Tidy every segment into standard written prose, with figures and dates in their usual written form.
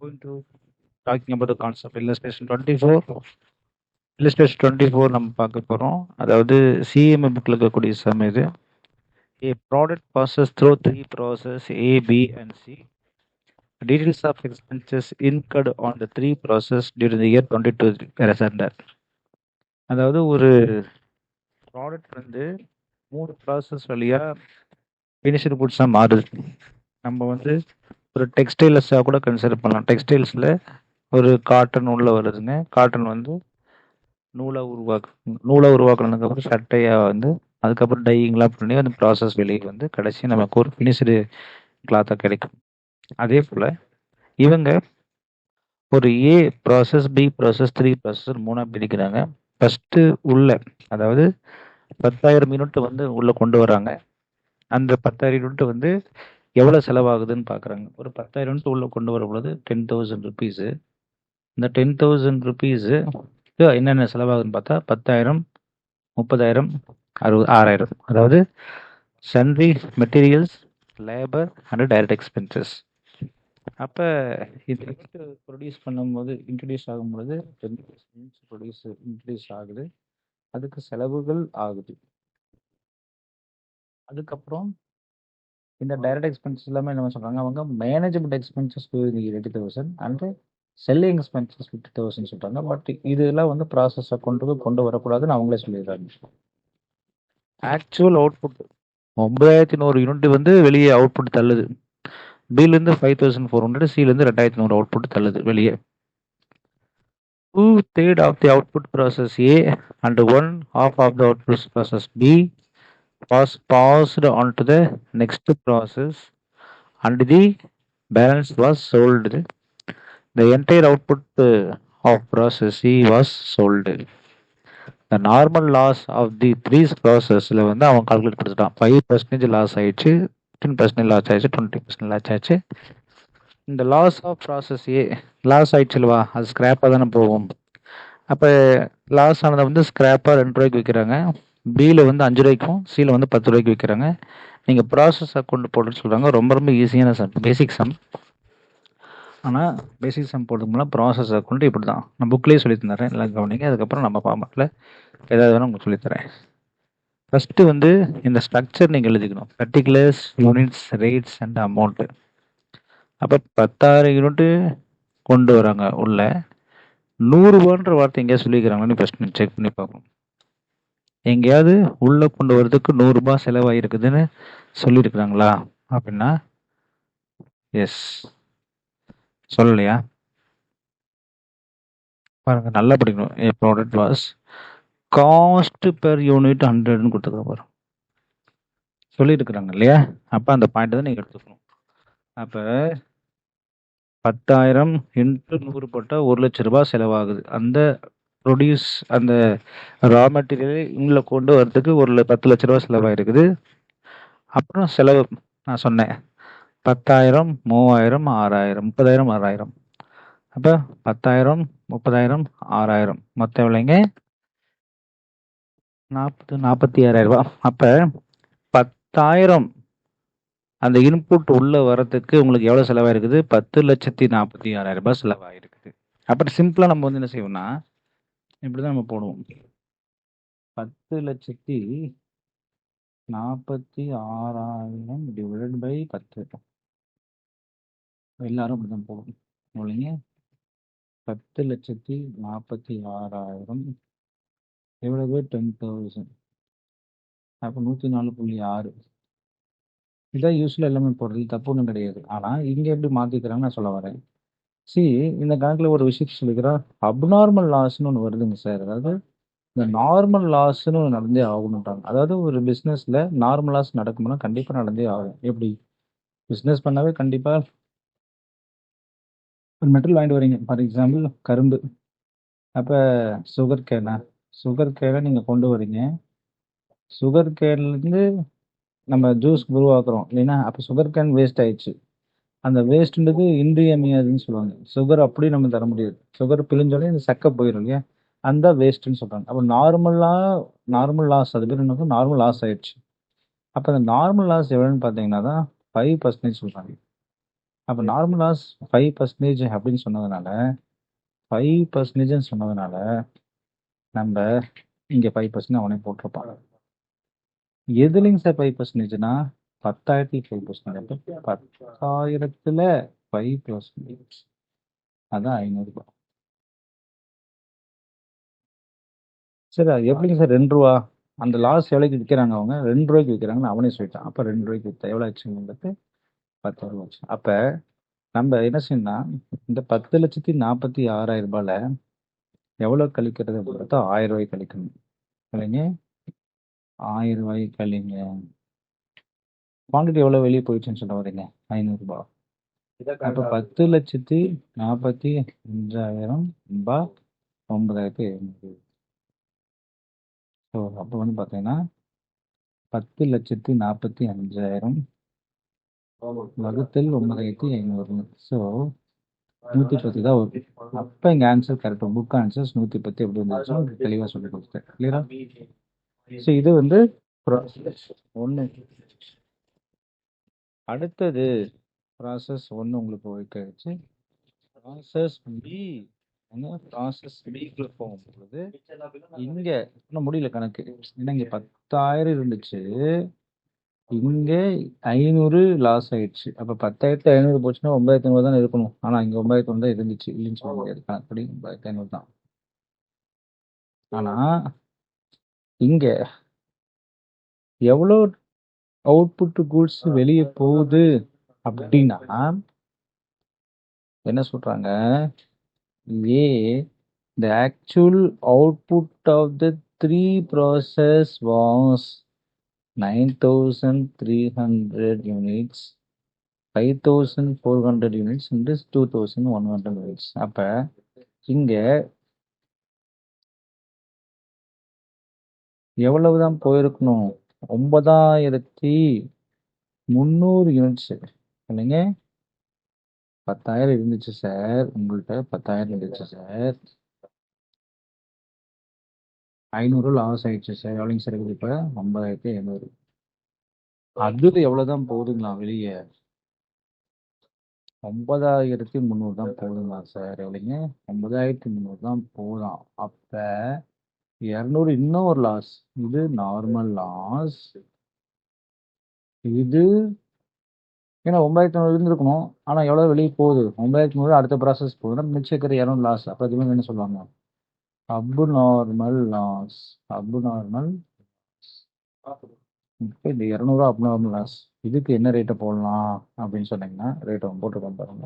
going to talking about the concept illustration 24. illustration 24 நம்ம பார்க்க போறோம். அதாவது சிஎம்ஏ புக்ல இருக்கக்கூடிய சம் இது. A product passes through three process A, B and C. Details of expenses incurred on the three process during the year 22 presenter. அதாவது ஒரு product வந்து 3 ப்ராசஸ் வழியா ஃபினிஷ்டு குட்ஸாக மாறுது. நம்ம வந்து ஒரு டெக்ஸ்டைல்ஸாக கூட கன்சிடர் பண்ணலாம். டெக்ஸ்டைல்ஸில் ஒரு காட்டன் உள்ள வருதுங்க. காட்டன் வந்து நூலாக உருவாக்குனதுக்கப்புறம் சட்டையாக வந்து அதுக்கப்புறம் டையிங்லாம் பண்ணி அந்த ப்ராசஸ் வெளியே வந்து கடைசி நமக்கு ஒரு ஃபினிஷ்டு கிளாத்தாக கிடைக்கும். அதே போல் இவங்க ஒரு A process, B process, 3 process 3ஆக பிரிக்கிறாங்க. ஃபஸ்ட்டு உள்ள அதாவது 10,000 யூனிட் வந்து உள்ளே கொண்டு வராங்க. அந்த 10,000 யூனிட் வந்து எவ்வளோ செலவாகுதுன்னு பார்க்குறாங்க. ஒரு 10,000 யூனிட் உள்ளே கொண்டு வரும் பொழுது 10,000 ருபீஸு. இந்த 10,000 ருபீஸு என்னென்ன செலவாகுதுன்னு பார்த்தா 10,000, 30,000, 6,000. அதாவது sundry, materials, labour and direct expenses. அப்போ இது ப்ரொடியூஸ் பண்ணும்போது இன்ட்ரடியூஸ் ஆகும்பொழுது 10% இன்ட்ரடியூஸ் ஆகுது. அதுக்கு செலவுகள் ஆகுது. அதுக்கப்புறம் இந்த டைரக்ட் எக்ஸ்பென்சஸ் எல்லாமே என்ன சொல்கிறாங்க, அவங்க management expenses 80,000 and selling expenses 50,000 சொல்கிறாங்க. பட் இதெல்லாம் வந்து ப்ராசஸ் அக்கௌண்ட்டுக்கு கொண்டு வரக்கூடாதுன்னு அவங்களே சொல்லிடுறாங்க. ஆக்சுவல் அவுட்புட் 9,100 யூனிட் வந்து வெளியே அவுட்புட் தள்ளுது. பிலேருந்து 5,400, சிலேருந்து 2,100 அவுட்புட் தள்ளுது வெளியே. 2/3 of the output process A and 1/2 of the output process B was passed on to the next process and the balance was sold. The entire output of process C was sold. The normal loss of the 3 processல வந்து அவன் calculate கொடுத்துட்டான். 5% loss ஆயிடுச்சு, 10% loss ஆயிடுச்சு, 20% loss ஆயிடுச்சு. இந்த loss of process A loss ஆயிடுச்சுல்வா, அது ஸ்கிராப்பாக தானே போகும். அப்போ லாஸ் ஆனதை வந்து ஸ்கிராப்பாக 2 ரூபாய்க்கு விற்கிறாங்க. பியில் வந்து 5 ரூபாய்க்கும், சியில் வந்து 10 ரூபாய்க்கு விற்கிறாங்க. நீங்கள் ப்ராசஸ் அக்கௌண்ட் போட்டுன்னு சொல்கிறாங்க. ரொம்ப ரொம்ப ஈஸியான சம், பேசிக் சம். ஆனால் பேசிக் சம் போடுறதுக்குலாம் ப்ராசஸ் அக்கௌண்ட் இப்படி தான் நான் புக்லேயே சொல்லி தந்துடுறேன், எல்லாம் கவனிங்க. அதுக்கப்புறம் நம்ம ஃபார்மேட்டில் ஏதாவது வேணும் உங்களுக்கு சொல்லித்தரேன். ஃபஸ்ட்டு வந்து இந்த ஸ்ட்ரக்சர் நீங்கள் எழுதிக்கணும். Particulars, units, rates and amount. அப்போ 10,000 யூனிட்டு கொண்டு வராங்க உள்ள. 100 ரூபான்ற வார்த்தை எங்கேயாவது சொல்லிக்கிறாங்கன்னு ஃபஸ்ட் செக் பண்ணி பார்க்கணும். எங்கேயாவது உள்ளே கொண்டு வரதுக்கு 100 ரூபாய் செலவாயிருக்குதுன்னு சொல்லியிருக்கிறாங்களா அப்படின்னா எஸ், சொல்லலையா? பாருங்க, நல்லா படிக்கணும். A product was cost per unit 100ன்னு கொடுத்துருக்க பாரு, சொல்லியிருக்கிறாங்க இல்லையா? அப்போ அந்த பாயிண்ட் தான் நீங்கள் எடுத்துக்கணும். அப்போ 10,000 இன்ட்டு 100 போட்டால் 1,00,000 ரூபாய் செலவாகுது. அந்த ப்ரொடியூஸ் அந்த ரா மெட்டீரியல் இங்கே கொண்டு வரதுக்கு 10,00,000 ரூபா செலவாயிருக்குது. அப்புறம் செலவு நான் சொன்னேன் 10,000, 3,000, 6,000, 30,000, 6,000. அப்போ 10,000, 30,000, 6,000 மொத்தம் எவ்வளோங்க? 46,000 ரூபா. அப்போ 10,000 அந்த இன்புட் உள்ளே வரத்துக்கு உங்களுக்கு எவ்வளோ செலவாயிருக்குது? 10,46,000 ரூபாய் செலவாயிருக்குது. அப்புறம் சிம்பிளாக நம்ம வந்து என்ன செய்வோம்னா இப்படி தான் நம்ம போடுவோம். 10,46,000 டிவைடட் பை 10. எல்லாரும் இப்படி தான் போடுவோம் இல்லைங்க. 10,46,000 டிவைடட் பை 10,000. அப்போ 104.6. இதான் யூஸ்வலாக எல்லாமே போடுறது, தப்பு ஒன்றும் கிடையாது. ஆனால் இங்கே எப்படி மாற்றிக்கிறாங்கன்னு நான் சொல்ல வரேன். இந்த கணக்கில் ஒரு விஷயம் சொல்லிக்கிறேன். அப்நார்மல் லாஸ்ன்னு ஒன்று வருதுங்க சார். அதாவது இந்த நார்மல் லாஸ்ன்னு ஒன்று நடந்தே ஆகணுன்றாங்க. அதாவது ஒரு பிஸ்னஸில் நார்மல் லாஸ் நடக்கும்னா கண்டிப்பாக நடந்தே ஆகும். எப்படி பிஸ்னஸ் பண்ணாவே கண்டிப்பாக ஒரு மெட்டீரியல் வாங்கிட்டு வரீங்க. ஃபார் எக்ஸாம்பிள் கரும்பு. அப்போ சுகர் கேனை நீங்கள் கொண்டு வரீங்க. சுகர் கேன்லேருந்து நம்ம ஜூஸ் உருவாக்குறோம் இல்லைன்னா, அப்போ சுகர் கேன் வேஸ்ட் ஆயிடுச்சு. அந்த வேஸ்ட்டுன்றது இன்றியமையாதுன்னு சொல்லுவாங்க. சுகர் அப்படி நம்ம தர முடியாது. சுகர் பிழிஞ்சோடனே இந்த சக்கை போயிடும் இல்லையா, அந்த வேஸ்ட்டுன்னு சொல்கிறாங்க. அப்போ நார்மல் லாஸ், அது பேர் என்ன, நார்மல் லாஸ் ஆயிடுச்சு. அப்போ அந்த நார்மல் லாஸ் எவ்வளோன்னு பார்த்தீங்கன்னா தான் 5% சொல்கிறாங்க. அப்போ நார்மல் லாஸ் 5% அப்படின்னு சொன்னதுனால 5% சொன்னதுனால நம்ம இங்கே 5% அவனே போட்டிருப்பான். எதுலைங்க சார் 5%னா 10,000 5%. அப்போ 10,000த்துல 5%, அதான் 500 ரூபாய். சரி, அது எப்படிங்க சார் 2 ரூபா? அந்த லாஸ் எவ்வளோக்கு விற்கிறாங்க அவங்க? 2 ரூபாய்க்கு விற்கிறாங்கன்னு அவனே சொல்லிட்டான். அப்போ 2 ரூபாய்க்கு விற்றா எவ்வளோ ஆச்சுங்களுக்கு 10,000 ஆச்சு. அப்போ நம்ம என்ன செய்யணும்னா இந்த 10,46,000 ரூபாயில எவ்வளோ கழிக்கிறது அப்படின்னு பார்த்தா 1000 ரூபாய் கழிக்கணும் இல்லைங்க. 1000 ரூபாய் கழிங்க. குவான்டிட்டி எவ்வளோ வெளியே போயிடுச்சுன்னு சொல்ல வரீங்க? 500 ரூபாய். அப்போ 10,45,000 ரூபாய் 9,700. ஸோ அப்போ வந்து பார்த்தீங்கன்னா 10,45,000 வகுத்தல் 9,500. ஸோ 110 தான் வரும். அப்போ இங்கே ஆன்சர் கரெக்டாக புக் ஆன்சர்ஸ் 110 எப்படி இருந்துச்சு தெளிவாக சொல்லி கொடுத்தேன். கிளியரா? ஸோ இது வந்து ப்ராசஸ் 1. அடுத்தது ப்ராசஸ் 1 உங்களுக்கு போயிட்டு ப்ராசஸ் பி. ப்ராசஸ் பிக்குள்ள போகும்போது இங்க இன்னும் முடியல கணக்கு. ஏன்னா இங்க 10,000 இருந்துச்சு, இங்க 500 லாஸ் ஆயிடுச்சு. அப்ப 10,500 போச்சுன்னா 9,500 தான் இருக்கணும். ஆனா இங்க 9,500 தான் இருந்துச்சு, இல்லைன்னு சொல்ல முடியாது. கணக்குப்படி 9,500 தான். ஆனா இங்க எவ்வளோ அவுட்புட் கூட்ஸ் வெளியே போகுது அப்படின்னா என்ன சொல்றாங்க? A, the actual output of the 3 process was 9,300 units, 5,400 units and 2,100 units. அப்ப இங்க எவ்வளவுதான் போயிருக்கணும்? 9,300 யூனிட்ஸ் இல்லைங்க. 10,000 இருந்துச்சு சார், உங்கள்கிட்ட 10,000 இருந்துச்சு சார், 500 லாஸ் ஆயிடுச்சு சார். எவ்வளோங்க சார் இருக்குது இப்போ? 9,700. அது எவ்வளவுதான் போகுதுங்களா வெளியே? 9,300 தான் போகுதுங்களா சார்? எவ்வளோங்க? 9,300 தான் போதும். அப்ப 200 இன்னும் ஒரு லாஸ். இது நார்மல் லாஸ். இது ஏன்னா 9,500 இருந்திருக்கணும். ஆனா எவ்வளவு வெளியே போகுது? 9,500 அடுத்த ப்ராசஸ் போகுதுன்னா மிச்சம் இருக்கிற 200 லாஸ். அப்ப இதுவே என்ன சொல்லுவாங்க? அப் நார்மல் லாஸ். அப் நார்மல். இப்போ இந்த 200 அப் நார்மல் லாஸ். இதுக்கு என்ன ரேட்டை போடலாம் அப்படின்னு சொன்னீங்கன்னா ரேட்டை போட்டுருக்கோம் பாருங்க,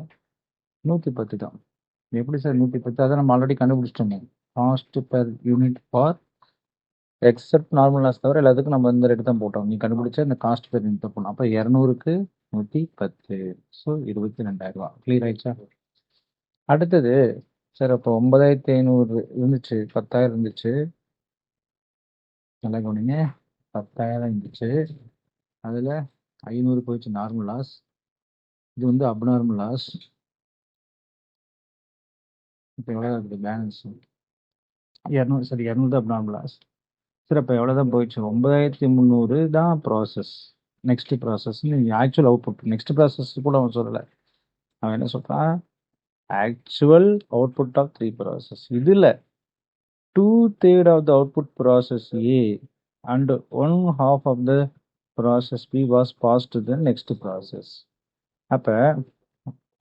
110 தான். எப்படி சார் 110? அதை நம்ம ஆல்ரெடி கண்டுபிடிச்சிட்டோமே. Cost per unit for except normal loss தவிர எல்லாத்துக்கும் நம்ம இந்த ரேட்டு தான் போட்டோம். நீ கண்டுபிடிச்சா இந்த காஸ்ட் பெர் யூனிட் தான் போடணும். அப்போ 200க்கு 110. ஸோ 22,000 ரூபா. கிளியர் ஆயிடுச்சா? அடுத்தது சார் அப்போ 9,500 இருந்துச்சு, 10,000 இருந்துச்சு, நல்லா கவனிங்க. 10,000 இருந்துச்சு, அதில் 500 போயிடுச்சு நார்மல் லாஸ். இது வந்து அப்நார்மல் லாஸ். இப்போ எவ்வளோ இருக்குது பேலன்ஸ்? 200. சரி, 200 அப்நார்மல் லாஸ். சரி, அப்போ எவ்வளோ தான் போயிடுச்சு? 9,300 தான் process. Next process actual output. Next process கூட அவன் சொல்லலை. அவன் என்ன சொல்கிறான்? Actual output of 3 process. இதில் 2/3 of the output process A and 1/2 of the process B was passed to the next process. அப்ப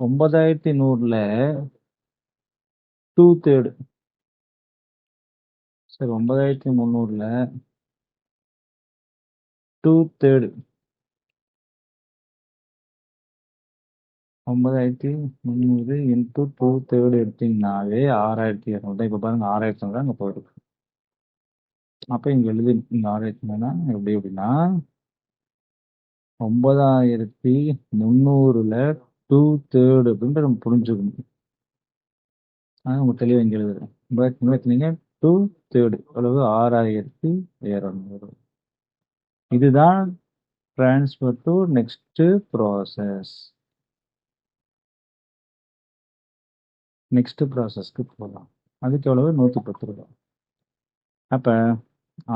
9,100ல 2/3. சரி, 9,300ல 2/3. 9,300 into 2/3 எடுத்தீங்கன்னாவே 6,200 தான். இப்போ பாருங்க 6,200 அங்கே போயிருக்கு. அப்போ இங்கே எழுதி இங்கே 6,200 எப்படி அப்படின்னா 9,300ல 2/3 அப்படின்ட்டு நம்ம புரிஞ்சுக்கணும். உங்க தெளிவாக இங்கே எழுதுறேன். நீங்க 2/3 அளவு 6,200. இதுதான் transfer to next process. Next ப்ராசஸ்க்கு போகலாம். அதுக்கு எவ்வளவு? 110 ரூபா. அப்போ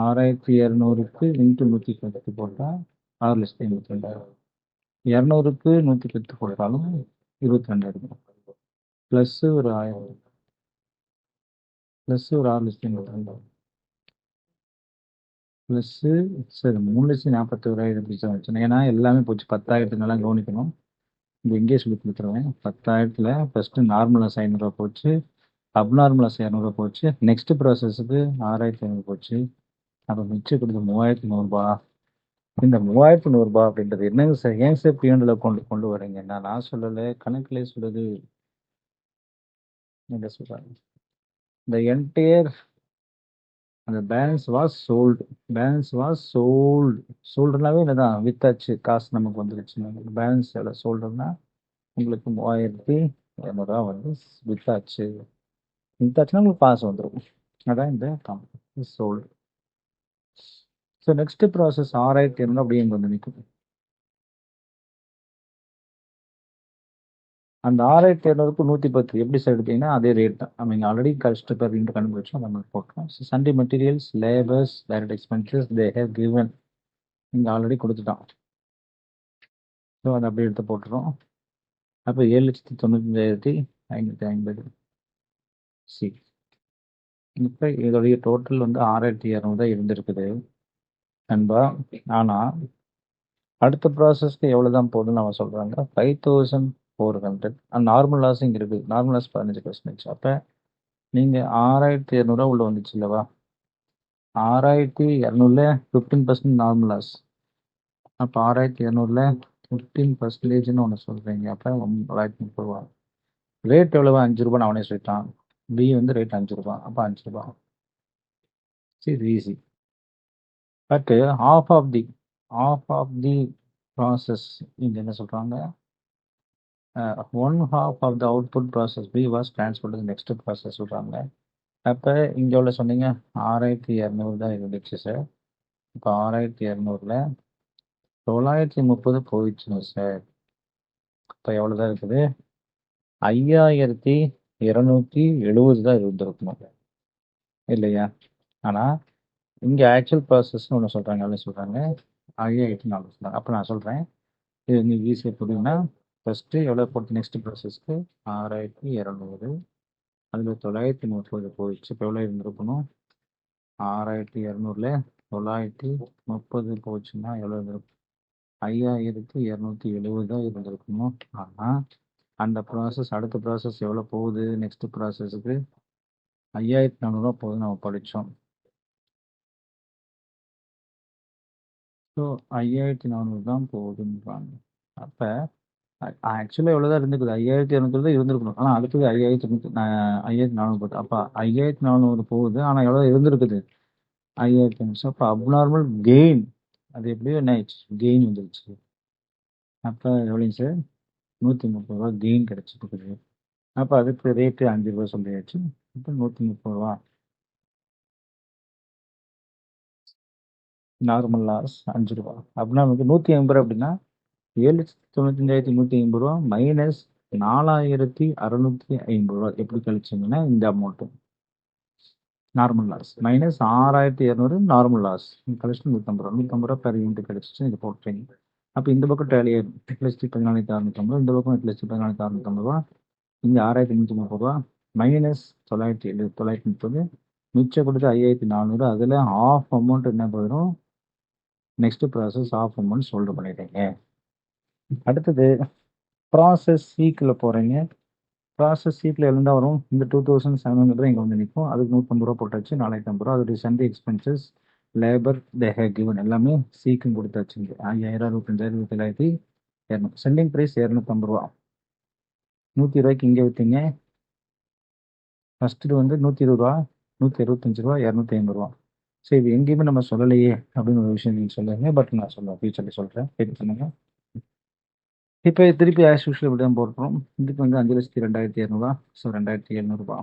6,200க்கு இன்ட்டு 110 போட்டால் 6,52,000. 200க்கு 110 போட்டாலும் 22,000 ப்ளஸ் ஒரு 1000 ப்ளஸ் ஒரு 6,82,000 ப்ளஸ் சரி 3,41,000 பிடிச்சா வச்சு. ஏன்னா எல்லாமே போச்சு 10,000 கவனிக்கணும். இங்கே எங்கேயே சொல்லி கொடுத்துருவேன். 10,000 ஃபர்ஸ்ட் நார்மலாஸ் 500 போச்சு, அப்நார்மலாஸ் 200 போச்சு, நெக்ஸ்ட் ப்ராசஸுக்கு 6,500 போச்சு. அப்போ மிச்சம் கொடுத்து 3,100. இந்த 3,100 அப்படின்றது என்னங்க சார்? ஏன் சார் பிஎன்ல கொண்டு வரீங்க? நான் சொல்லலை, கணக்கிலே சொல்லுது. என்ன சொல்றாங்க? இந்த என்டையர் அந்த balance was sold. Balance was sold. சோல்டுனாவே என்னதான் வித்தாச்சு, காசு நமக்கு வந்துருச்சு. பேலன்ஸ் எவ்வளோ சோல்டுன்னா உங்களுக்கு 3,200 வந்து வித்தாச்சு. வித்தாச்சுன்னா உங்களுக்கு காசு வந்துடும். அதான் இந்த சோல்டு. ஸோ நெக்ஸ்ட் ப்ராசஸ் 6,200 அப்படியே இங்கே வந்து நிற்கும். அந்த 6,200க்கு 110 எப்படி சார் எடுத்தீங்கன்னா அதே ரேட் தான். நம்ம ஆல்ரெடி கஷ்டப்பர் கண்டுபிடிச்சோம், நம்ம போட்டோம். Sunday materials, labours, direct expenses they have given. இங்கே ஆல்ரெடி கொடுத்துட்டோம். ஸோ அதை அப்படியே எடுத்து போட்டுரும். அப்போ 7,95,550. சி இப்போ இதோடைய டோட்டல் வந்து 6,200 தான் இருந்திருக்குது நண்பா. ஆனால் அடுத்த ப்ராசஸ்க்கு எவ்வளோ தான் போகுதுன்னு அவன் சொல்கிறாங்க 5,400. நார்மல் லாஸ் இங்கே இருக்குது. Normal loss 15%. அப்போ நீங்கள் 6,200 உள்ள வந்துச்சு இல்லவா? 6,200 15% நார்மல் லாஸ். அப்போ 6,200 15%ன்னு ஒன்று சொல்கிறீங்க. அப்போ 930 ரேட் எவ்வளவா? 5 ரூபான்னு அவனே சொல்லிட்டான். பி வந்து ரேட் 5 ரூபா. அப்போ 5 ரூபா. சரி, easy. But half of the process இங்கே என்ன சொல்கிறாங்க? 1/2 of the output process B was transferred to the next process சொல்கிறாங்க. அப்போ இங்கே எவ்வளோ சொன்னீங்க? 6,200 தான் இருந்துச்சு சார். இப்போ 6,200ல் 930 போயிடுச்சுங்க சார். இப்போ எவ்வளோ தான் இருக்குது? 5,270 தான் இருந்திருக்கணும் இல்லையா? ஆனால் இங்கே ஆக்சுவல் ப்ராசஸ்ன்னு ஒன்று சொல்கிறாங்க. எவ்வளோ சொல்கிறாங்க? 5,400 சொல்கிறாங்க. அப்போ நான் சொல்கிறேன், இது நீங்கள் ஈஸியாக புரியும்னா ஃபஸ்ட்டு எவ்வளோ போட்டு நெக்ஸ்ட் ப்ராசஸ்க்கு 6,200 அதில் 930 போயிடுச்சு. இப்போ எவ்வளோ இருந்திருக்கணும்? 6,200ல் 930 போச்சுன்னா எவ்வளோ இருந்திருக்கும்? 5,270 தான் இருந்திருக்கணும். ஆனால் அந்த ப்ராசஸ் அடுத்த ப்ராசஸ் எவ்வளோ போகுது? நெக்ஸ்ட் ப்ராசஸுக்கு 5,400 போகுது நம்ம படித்தோம். ஸோ 5,400 தான் போகுதுன்றாங்க. அப்போ ஆக்சுவலாக எவ்வளோ தான் இருந்துக்குது? 5,200 தான் இருந்திருக்கணும். ஆனால் அடுத்தது 5,400 போகுது. அப்போ 5,400 போகுது, ஆனால் எவ்வளோ இருந்திருக்குது? 5,500. அப்போ அப்நார்மல் கெயின். அது எப்படியோ என்ன ஆயிடுச்சு? கெயின் வந்துருச்சு. அப்போ எவ்வளோங்க சார்? 130 ரூபா கெயின் கிடச்சிருக்குது. அப்போ அதுக்கு ரேட்டு 5 ரூபா சொல்லியாச்சு. இப்போ 130 ரூபா. நார்மல் லாஸ் 5 ரூபா. அப்படின்னா நமக்கு 180 ரூபா. அப்படின்னா 7,95,180 ரூபா மைனஸ் 4,650 ரூபா எப்படி கழிச்சிங்கன்னா இந்த amount normal loss minus 6,200 normal loss கழிச்சு 150 ரூபா. 150 ரூபா பெர் யூனிட் கிடைச்சிச்சு. இது போட்டுறீங்க. அப்போ இந்த பக்கம் டேலி 8,14,650 இந்த பக்கம் 8,14,650 ரூபா. இங்கே 6,330 ரூபா மைனஸ் 930 மிச்சம் கொடுத்து 5,400. அதில் ஆஃப் அமௌண்ட் என்ன போயிடும்? Next process of amount sold பண்ணிடுறீங்க. அடுத்தது ப்ராசஸ் சீக்கில் போகிறீங்க. ப்ராசஸ் சீக்கில் இருந்தால் வரும். இந்த 2,700 இங்கே வந்து நிற்கும். அதுக்கு 150 ரூபா போட்டாச்சு. 450 ரூபா. அதோடைய Sunday expenses, labour, they have given எல்லாமே சீக்கும் கொடுத்தாச்சு. 5,000, 25,000, 27,200. சென்டிங் ப்ரைஸ் 250 ரூபா. 120 ரூபாய்க்கு இங்கே விற்றீங்க. ஃபஸ்ட்டு வந்து 120 ரூபா, 175 ரூபா, 250 ரூபா. ஸோ இது எங்கேயுமே நம்ம சொல்லலையே அப்படின்னு ஒரு விஷயம் நீங்கள் சொல்லுங்க. பட் நான் சொல்லுவேன், ஃபியூச்சரில் சொல்கிறேன். வெயிட் பண்ணுங்க. இப்போ திருப்பி ஆஸ் யூஷுவல் இப்படி தான் போட்டுரும். இதுக்கு வந்து 5,02,200. ஸோ 2,700 ரூபா.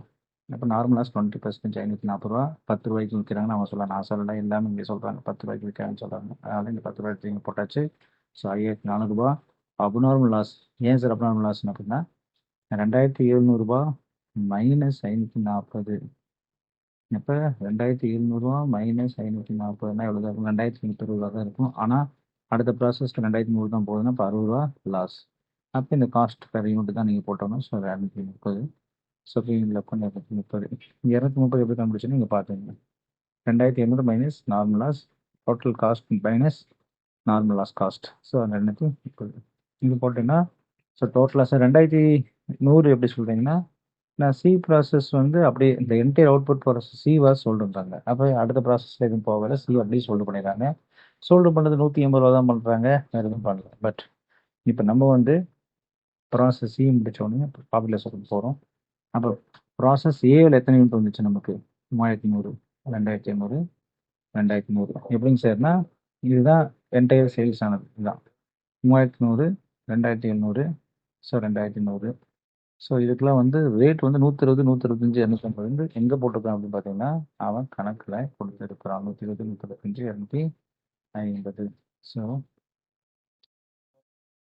அப்போ நார்மலாக 20% 540 ரூபா. 10 ரூபாய்க்கு விற்கிறாங்க. நம்ம சொல்லலாம், நான் சொல்லலாம், எல்லாமே இங்கே சொல்கிறாங்க 10 ரூபாய்க்கு விற்கிறாங்கன்னு சொல்கிறாங்க. அதனால் இந்த 10 ரூபாய்க்கு இங்கே போட்டாச்சு. ஸோ 5,400 ரூபா. Abnormal loss. ஏன் சார் அப்நார்மல் லாஸ்ன்னு அப்படின்னா 2,700 ரூபா மைனஸ் 540. இப்போ 2,700 ரூபா மைனஸ் 540னா எவ்வளோ தான் இருக்கும்? 2,320 ரூபா தான் இருக்கும். ஆனால் அடுத்த ப்ராசஸ்க்கு 2,300 தான் போகுதுன்னா இப்போ 60 ரூபா லாஸ். அப்போ இந்த காஸ்ட் பெர் யூனிட் தான் நீங்கள் போட்டோம்னா. ஸோ 230. ஸோ ஃபீல்டில் உட்காந்து 230. 230 எப்படி கண்டுபிடிச்சுன்னு நீங்கள் பார்த்துங்க. 2700 minus normal loss, total cost minus normal loss cost. So 230 இது போட்டிங்கன்னா ஸோ டோட்டலாக சார் 2100 எப்படி சொல்கிறீங்கன்னா, நான் சி ப்ராசஸ் வந்து அப்படியே இந்த entire output process C was சொல்லிருந்தாங்க. அப்போ அடுத்த ப்ராசஸில் எதுவும் போகல, சி அப்படியே சோல்டு பண்ணிடுறாங்க. சோல்டு பண்ணுறது 180 ரூபா தான் பண்ணுறாங்க, வேறு எதுவும் பண்ணல. பட் இப்போ நம்ம வந்து ப்ராசஸ் சி முடித்தோடனே பாப்புலேஷன் போகிறோம். அப்போ ப்ராசஸ் ஏவில் எத்தனை யூனிட் வந்துச்சு நமக்கு? 3100, 2500, 2100. எப்படிங்க சார்னா இதுதான் என்டையர் சேல்ஸ் ஆனது. இதுதான் 3100, 2700, ஸோ 2100. ஸோ இதுக்கெல்லாம் வந்து ரேட் வந்து 120, 125, 250 வந்து எங்கே போட்டிருக்கான் அப்படின்னு பார்த்தீங்கன்னா, அவன் கணக்கில் கொடுத்துருக்குறான். 120, 125, 250. ஸோ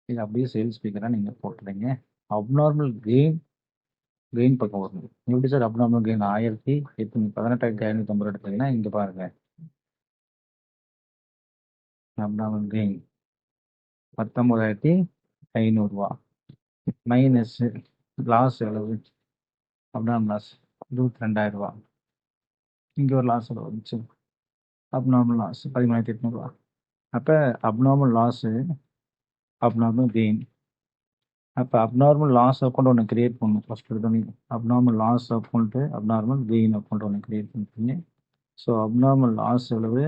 இது அப்படியே சேல்ஸ் ஸ்பீக்கராக நீங்கள் போட்டுறீங்க. அப்நார்மல் கெயின் பக்கம் வரணும். எப்படி சார் அப்நார்மல் கெயின் 18,550 எடுத்தீங்கன்னா இங்கே பாருங்கள், அப்நார்மல் கெயின் 19,500 மைனஸ் லாஸ் எவ்வளவு? Abnormal loss 22,000. இங்கே ஒரு லாஸ் எவ்வளோ வந்துச்சு? Abnormal loss 13,800. அப்போ அப்நார்மல் லாஸு, அப்நார்மல் கெயின். அப்போ அப்நார்மல் லாஸ் அக்கௌண்ட் ஒன்று கிரியேட் பண்ணணும். ஃபஸ்ட் எடுத்தோன்னே abnormal loss account, abnormal gain account ஒன்று கிரியேட் பண்ணிட்டீங்க. ஸோ அப்நார்மல் லாஸ் எவ்வளவு?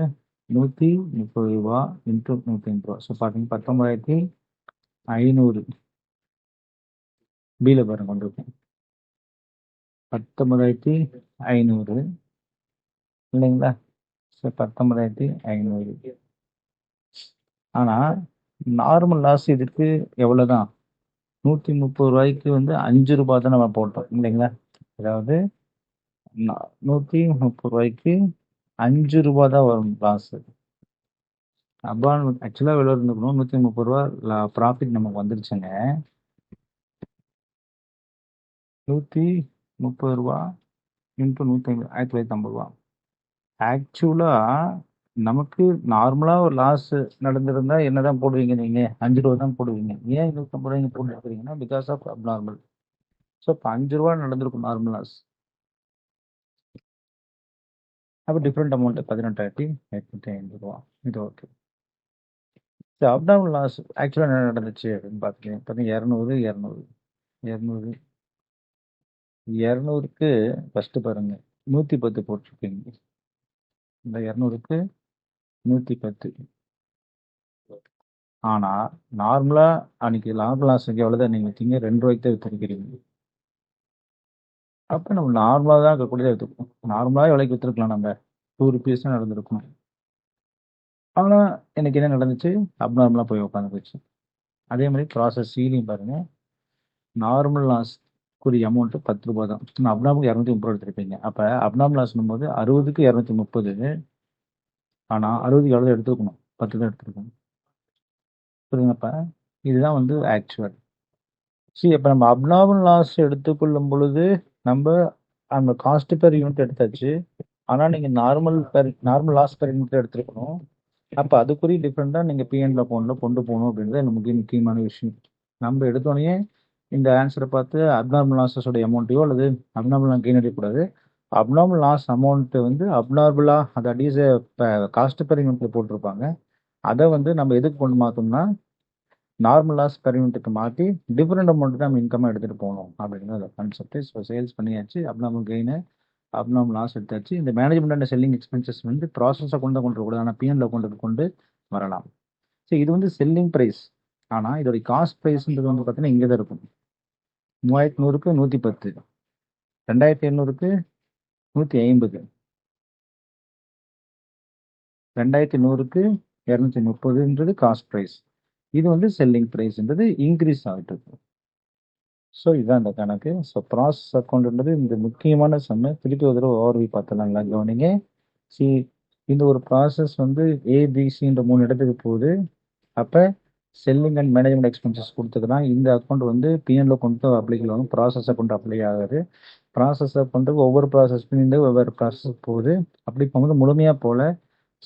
130 ரூபா இன்ட்டு 150 ரூபா. ஸோ பார்த்தீங்கன்னா 19,500 பியில் பாருங்க கொண்டிருக்கேன். 19,500 இல்லைங்களா? ஸோ 19,500. ஆனால் நார்மல் லாஸ் இதுக்கு எவ்வளோ தான்? 130 ரூபாய்க்கு வந்து 5 ரூபா தான் நம்ம போட்டோம் இல்லைங்களா? அதாவது 130 ரூபாய்க்கு 5 ரூபா தான் வரும் லாஸ். அப்போ ஆக்சுவலாக எவ்வளோ இருந்துக்கணும்? 130 ரூபா ப்ராஃபிட் நமக்கு வந்துருச்சுங்க. 130 ரூபா இன்ட்டு 150, 1950 ரூபா. ஆக்சுவலாக நமக்கு நார்மலாக ஒரு லாஸ் நடந்திருந்தா என்ன தான் போடுவீங்க நீங்கள்? 5 ரூபா தான் போடுவீங்க. ஏன் 150 ரூபாய்க்கு போட்டுருக்கீங்கன்னா பிகாஸ் ஆஃப் அப்நார்மல். ஸோ இப்போ 5 ரூபா நடந்திருக்கும் நார்மல் லாஸ். அப்போ டிஃப்ரெண்ட் அமௌண்ட்டு 18,850 ரூபா. இது ஓகே. ஸோ அப்நார்மல் லாஸ் ஆக்சுவலாக என்ன நடந்துச்சு அப்படின்னு பார்த்தீங்கன்னா 200 200க்கு ஃபஸ்ட்டு பாருங்கள் 110 போட்டிருக்கீங்க. இந்த 200க்கு 110. ஆனால் நார்மலாக அன்றைக்கி நார்மல் லாஸுக்கு எவ்வளோதான் நீங்கள் விற்றீங்க? 2 ரூபாய்க்கு தான் விற்றுருக்கிறீங்க. அப்போ நம்ம நார்மலாக தான் இருக்கக்கூடியதாக எடுத்துக்கணும். நார்மலாக எவ்வளோக்கு விற்றுருக்கலாம்? நம்ம 2 rupees தான் நடந்திருக்கும். ஆனால் எனக்கு என்ன நடந்துச்சு? அப்நார்மலாக போய் உட்காந்துருச்சு. அதே மாதிரி ப்ராசஸ் சீலையும் பாருங்கள், நார்மல் லாஸ்க்குரிய அமௌண்ட்டு 10 ரூபா தான். நான் அப்நார்மல் 230 ரூபா எடுத்திருப்பீங்க. அப்போ அப்நார்மல் லாஸ்னும் போது 60க்கு 230. ஆனால் 60க்கு எவ்வளோ எடுத்துருக்கணும்? 10 தான் எடுத்துருக்கணும். புரியுதுங்கப்பா? இதுதான் வந்து ஆக்சுவல். சரி, இப்போ நம்ம அப்நார்மல் லாஸ் எடுத்துக்கொள்ளும் பொழுது நம்ம அந்த காஸ்ட் பெர் யூனிட் எடுத்தாச்சு. ஆனால் நீங்கள் நார்மல் லாஸ் பெர் யூனிட் எடுத்துருக்கணும். அப்போ அதுக்குரிய டிஃப்ரெண்ட்டாக நீங்கள் பிஎன்எல் அக்கௌண்ட்டில் கொண்டு போகணும் அப்படின்றது எனக்கு முக்கியமான விஷயம். நம்ம எடுத்தோடனே இந்த ஆன்சரை பார்த்து அப்நார்மல் லாஸஸோட அமௌண்ட்டையோ அல்லது அப்நார்மல் கெயின் அடிக்கக்கூடாது. அப்நார்மல் லாஸ் அமௌண்ட்டு வந்து அப்நார்மலாக அது அட்லீஸ்ட் காஸ்ட் பெர் யூனிட்டில் போட்டிருப்பாங்க. அதை வந்து நம்ம எதுக்கு கொண்டு மாற்றோம்னா நார்மல் லாஸ் பெர் யூனிட்டுக்கு மாற்றி டிஃப்ரெண்ட் அமௌண்ட் தான் நம்ம இன்கமாக எடுத்துகிட்டு போகணும் அப்படிங்கிறது கான்செப்ட். ஸோ சேல்ஸ் பண்ணியாச்சு, அப்நார்மல் கெயின், அப்நார்மல் லாஸ் எடுத்தாச்சு. இந்த மேனேஜ்மெண்ட் அண்ட் செல்லிங் எக்ஸ்பென்சஸ் வந்து ப்ராசஸை கொண்டு வரக்கூடாது, ஆனால் பிஎன்எல் அக்கௌண்ட்டுக்கு கொண்டு வரலாம். ஸோ இது வந்து செல்லிங் ப்ரைஸ். ஆனால் இதோடைய காஸ்ட் ப்ரைஸ்ன்றது வந்து பார்த்தீங்கன்னா இங்கே தான் இருக்கும். 3100க்கு 110, 2800க்கு 150, 2100க்கு 230ன்றது காஸ்ட் ப்ரைஸ். இது வந்து செல்லிங் ப்ரைஸ்ன்றது இன்க்ரீஸ் ஆகிட்டு இருக்கு. ஸோ இதுதான் இந்த கணக்கு. ஸோ ப்ராசஸ் அக்கௌண்ட்ன்றது இந்த முக்கியமான சம்மு. திருப்பி ஒரு தடவை ஓவர்வியூ பார்த்தலாங்களா? கவனிங்க. சி, இந்த ஒரு ப்ராசஸ் வந்து ஏபிசின்ற 3 இடத்துக்கு போகுது. அப்போ செல்லிங் அண்ட் மேனேஜ்மெண்ட் எக்ஸ்பென்சஸ் கொடுத்துக்கலாம். இந்த அக்கௌண்ட் வந்து பிஎன்எல் கொண்டு அப்ளிகேட் ஆகும், ப்ராசஸ் அக்கௌண்ட் அப்ளை ஆகாது. ப்ராசஸ் அக்கௌண்ட்டுக்கு ஒவ்வொரு ப்ராசஸ்லேருந்து ஒவ்வொரு ப்ராசஸ் போகுது. அப்படி போகும்போது முழுமையாக போகல,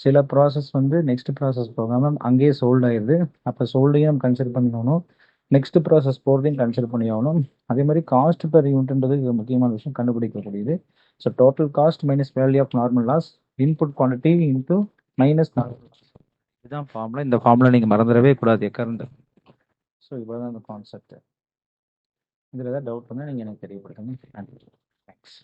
சில ப்ராசஸ் வந்து நெக்ஸ்ட் ப்ராசஸ் போகாமல் அங்கேயே சோல்ட் ஆயிடுது. அப்போ சோல்டையும் நம்ம கன்சிடர் பண்ணிக்கணும். நெக்ஸ்ட் ப்ராசஸ் போகிறதையும் கன்சிடர் பண்ணி ஆகணும். அதே மாதிரி காஸ்ட் பெர் யூனிட்ன்றது இது முக்கியமான விஷயம் கண்டுபிடிக்கக்கூடியது. So total cost minus value of normal loss input quantity into minus normal loss. இதுதான் ஃபார்முலா. இந்த ஃபார்முலா நீங்கள் மறந்துடவே கூடாது எக்கர்ந்து. ஸோ இவ்வளோ தான் அந்த கான்செப்ட். இதில் ஏதாவது டவுட் பண்ணால் நீங்கள் எனக்கு தெரியப்படுத்துங்க. நன்றி. தேங்க்ஸ்.